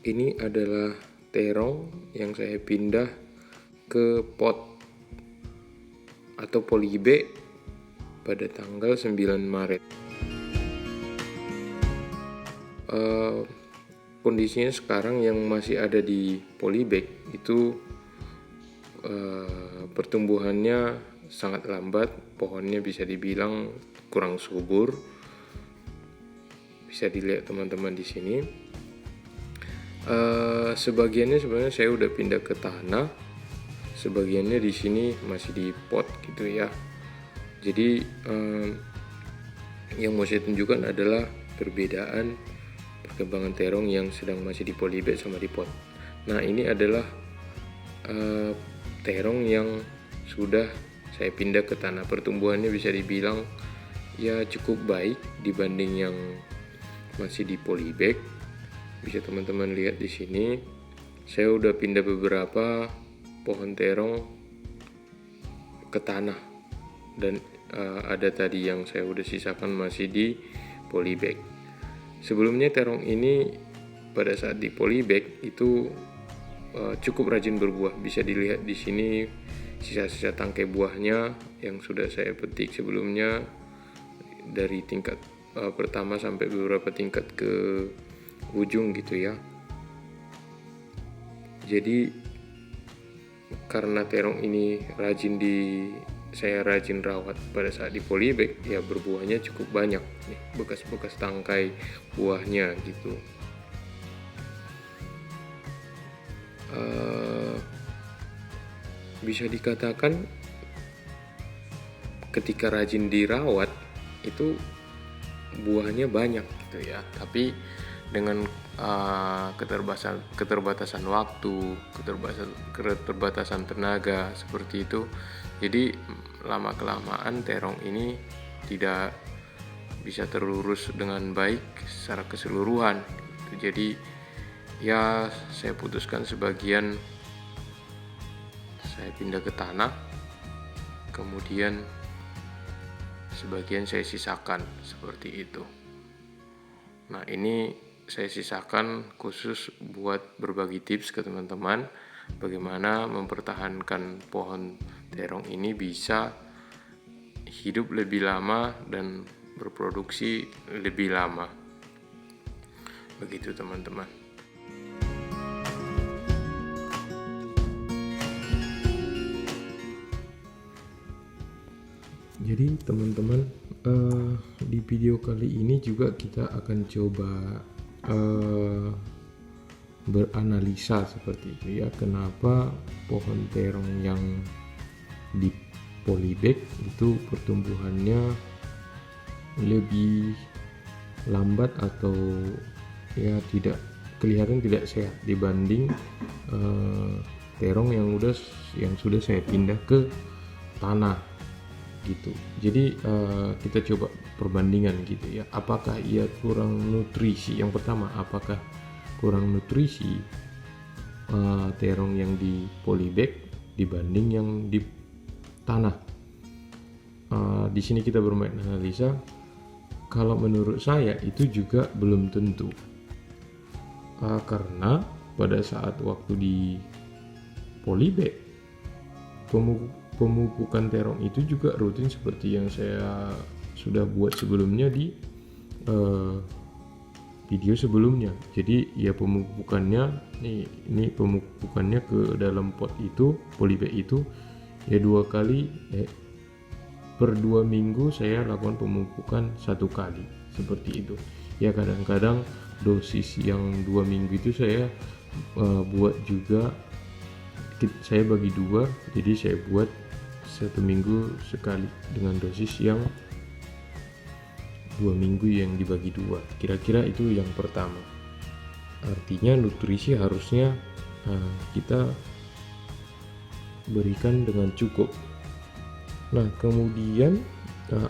Ini adalah terong yang saya pindah ke pot atau polybag pada tanggal 9 Maret. Kondisinya sekarang yang masih ada di polybag itu pertumbuhannya sangat lambat, pohonnya bisa dibilang kurang subur. Bisa dilihat teman-teman di sini. Sebagiannya sebenarnya saya udah pindah ke tanah, sebagiannya di sini masih di pot gitu ya. Jadi yang mau saya tunjukkan adalah perbedaan perkembangan terong yang sedang masih di polybag sama di pot. Nah, ini adalah terong yang sudah saya pindah ke tanah. Pertumbuhannya bisa dibilang ya cukup baik dibanding yang masih di polybag. Bisa teman-teman lihat di sini. Saya udah pindah beberapa pohon terong ke tanah dan ada tadi yang saya udah sisakan masih di polybag. Sebelumnya terong ini pada saat di polybag itu cukup rajin berbuah. Bisa dilihat di sini sisa-sisa tangkai buahnya yang sudah saya petik sebelumnya dari tingkat pertama sampai beberapa tingkat ke ujung gitu ya. Jadi karena terong ini saya rajin rawat pada saat di polybag, ya berbuahnya cukup banyak nih, bekas-bekas tangkai buahnya gitu. Bisa dikatakan ketika rajin dirawat itu buahnya banyak gitu ya, tapi dengan keterbatasan waktu, keterbatasan tenaga seperti itu, jadi lama kelamaan terong ini tidak bisa terurus dengan baik secara keseluruhan. Jadi ya saya putuskan sebagian saya pindah ke tanah, kemudian sebagian saya sisakan seperti itu. Nah, ini saya sisakan khusus buat berbagi tips ke teman-teman bagaimana mempertahankan pohon terong ini bisa hidup lebih lama dan berproduksi lebih lama. Begitu teman-teman. Jadi teman-teman, di video kali ini juga kita akan coba beranalisa seperti itu ya, kenapa pohon terong yang di polybag itu pertumbuhannya lebih lambat atau ya kelihatan tidak sehat dibanding terong yang sudah saya pindah ke tanah gitu. Jadi kita coba perbandingan gitu ya, apakah ia kurang nutrisi. Yang pertama, apakah kurang nutrisi terong yang di polybag dibanding yang di tanah. Di sini kita bermain analisa. Kalau menurut saya itu juga belum tentu, karena pada saat waktu di polybag pemupukan terong itu juga rutin seperti yang saya sudah buat sebelumnya di video sebelumnya. Jadi ya pemupukannya ini pemupukannya ke dalam pot itu, polybag itu ya 2 kali per 2 minggu saya lakukan pemupukan 1 kali seperti itu. Ya kadang-kadang dosis yang 2 minggu itu saya buat juga, saya bagi 2, jadi saya buat 1 minggu sekali dengan dosis yang 2 minggu yang dibagi 2. Kira-kira itu yang pertama. Artinya nutrisi harusnya kita berikan dengan cukup. Nah, kemudian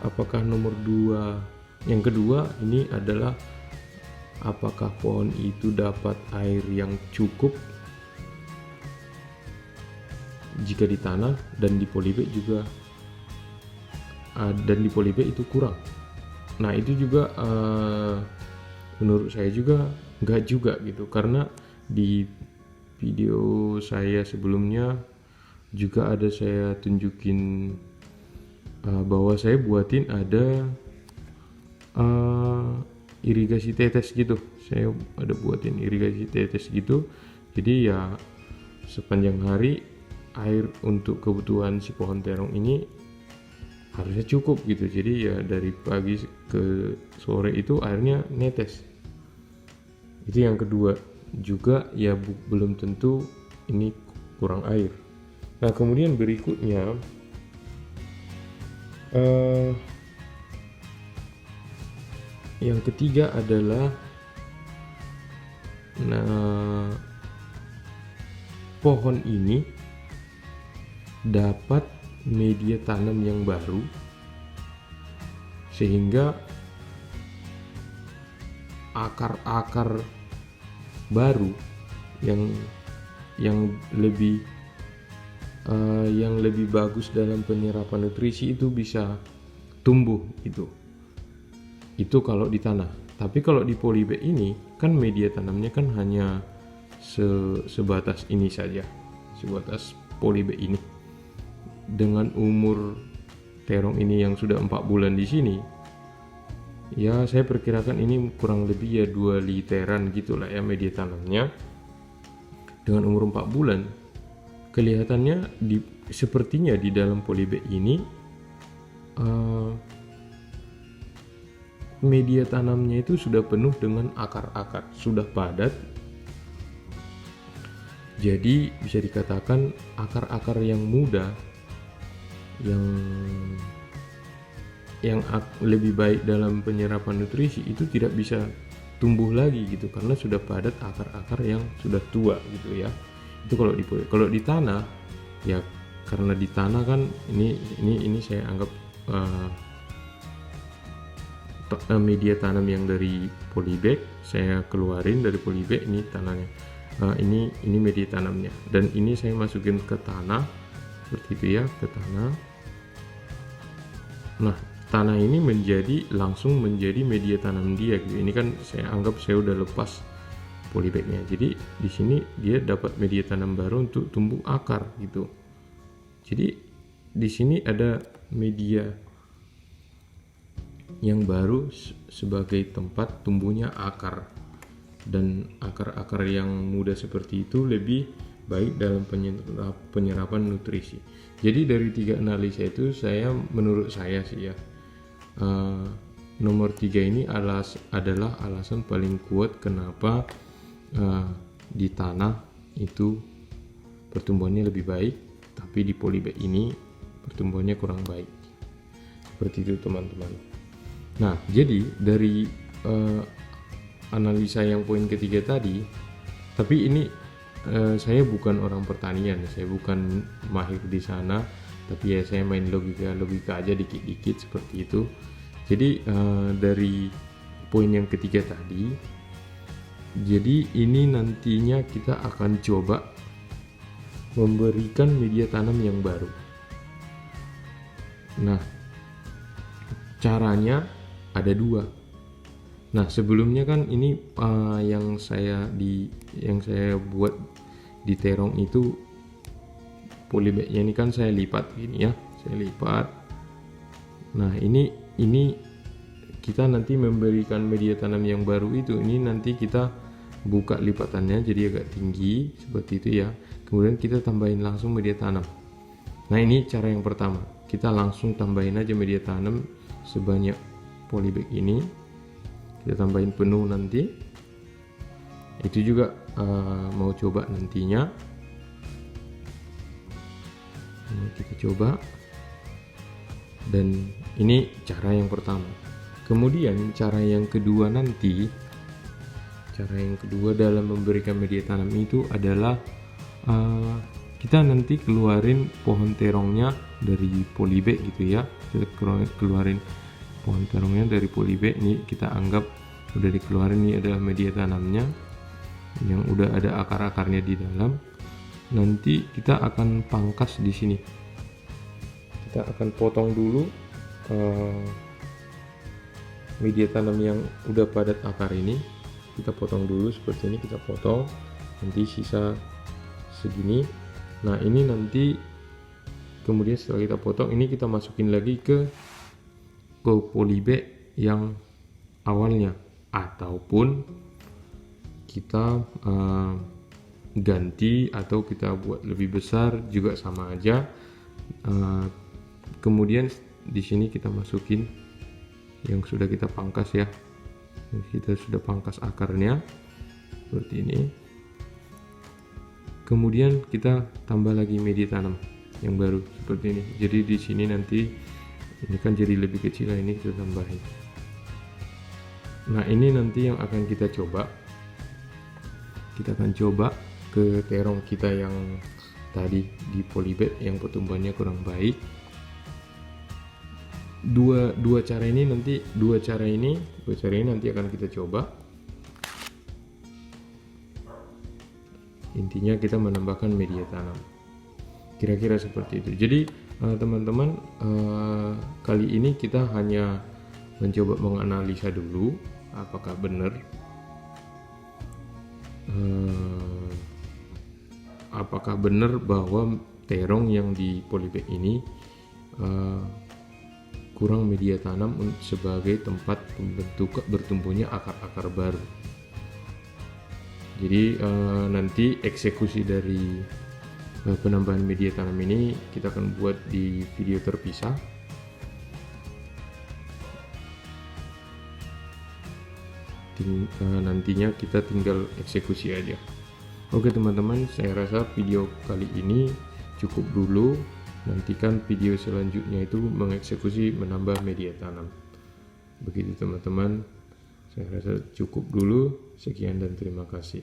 apakah nomor 2, yang kedua ini adalah apakah pohon itu dapat air yang cukup jika di tanah dan di polybag juga, dan di polybag itu kurang. Nah, itu juga menurut saya juga enggak juga gitu, karena di video saya sebelumnya juga ada saya tunjukin bahwa saya buatin ada irigasi tetes gitu. Saya ada buatin irigasi tetes gitu. Jadi ya sepanjang hari air untuk kebutuhan si pohon terong ini harusnya cukup gitu. Jadi ya dari pagi ke sore itu airnya netes. Itu yang kedua. Juga ya belum tentu ini kurang air. Nah kemudian berikutnya yang ketiga adalah pohon ini dapat media tanam yang baru sehingga akar-akar baru yang lebih bagus dalam penyerapan nutrisi itu bisa tumbuh itu kalau di tanah. Tapi kalau di polybag ini kan media tanamnya kan hanya sebatas ini saja, sebatas polybag ini. Dengan umur terong ini yang sudah 4 bulan di sini, ya saya perkirakan ini kurang lebih ya 2 literan gitulah ya media tanamnya. Dengan umur 4 bulan, kelihatannya sepertinya di dalam polybag ini media tanamnya itu sudah penuh dengan akar-akar, sudah padat. Jadi bisa dikatakan akar-akar yang muda yang lebih baik dalam penyerapan nutrisi itu tidak bisa tumbuh lagi gitu karena sudah padat akar-akar yang sudah tua gitu ya. Itu kalau di tanah ya, karena di tanah kan ini saya anggap media tanam yang dari polybag saya keluarin dari polybag. Ini tanahnya, ini media tanamnya, dan ini saya masukin ke tanah seperti itu ya, ke tanah. Nah tanah ini langsung menjadi media tanam dia gitu. Ini kan saya anggap saya udah lepas polybagnya, jadi di sini dia dapat media tanam baru untuk tumbuh akar gitu. Jadi di sini ada media yang baru sebagai tempat tumbuhnya akar, dan akar-akar yang muda seperti itu lebih baik dalam penyerapan nutrisi. Jadi dari 3 analisa itu menurut saya sih ya, nomor 3 ini adalah alasan paling kuat kenapa di tanah itu pertumbuhannya lebih baik, tapi di polybag ini pertumbuhannya kurang baik. Seperti itu teman-teman. Nah jadi dari analisa yang poin ketiga tadi, tapi ini saya bukan orang pertanian, saya bukan mahir di sana, tapi ya saya main logika aja dikit-dikit seperti itu. Jadi dari poin yang ketiga tadi, jadi ini nantinya kita akan coba memberikan media tanam yang baru. Nah caranya ada 2. Nah sebelumnya kan ini yang saya buat di terong itu polybagnya ini kan saya lipat gini ya, saya lipat. Nah ini kita nanti memberikan media tanam yang baru itu, ini nanti kita buka lipatannya jadi agak tinggi seperti itu ya, kemudian kita tambahin langsung media tanam. Nah ini cara yang pertama, kita langsung tambahin aja media tanam sebanyak polybag ini, kita tambahin penuh nanti. Itu juga mau coba nantinya, kita coba. Dan ini cara yang pertama. Kemudian cara yang kedua nanti, cara yang kedua dalam memberikan media tanam itu adalah kita nanti keluarin pohon terongnya dari polybag gitu ya. Kita keluarin pohon terongnya dari polybag. Ini kita anggap udah dikeluarin, ini adalah media tanamnya yang udah ada akar-akarnya di dalam. Nanti kita akan pangkas di sini. Kita akan potong dulu media tanam yang udah padat akar ini. Kita potong dulu seperti ini, kita potong. nanti sisa segini. Nah ini nanti kemudian setelah kita potong ini kita masukin lagi ke polybag yang awalnya, ataupun kita ganti atau kita buat lebih besar juga sama aja. Kemudian di sini kita masukin yang sudah kita pangkas ya, kita sudah pangkas akarnya seperti ini. Kemudian kita tambah lagi media tanam yang baru seperti ini. Jadi di sini nanti ini kan jadi lebih kecil, ini kita tambahin. Nah ini nanti yang akan kita coba, kita akan coba ke terong kita yang tadi di polybag yang pertumbuhannya kurang baik. Dua cara ini nanti nanti akan kita coba. Intinya kita menambahkan media tanam, kira-kira seperti itu. Jadi teman-teman, kali ini kita hanya mencoba menganalisa dulu apakah benar bahwa terong yang di polybag ini kurang media tanam sebagai tempat bertumbuhnya akar-akar baru. Jadi nanti eksekusi dari penambahan media tanam ini kita akan buat di video terpisah. Nantinya kita tinggal eksekusi aja. Oke teman-teman, saya rasa video kali ini cukup dulu. Nantikan video selanjutnya itu mengeksekusi menambah media tanam. Begitu teman-teman, saya rasa cukup dulu. Sekian dan terima kasih.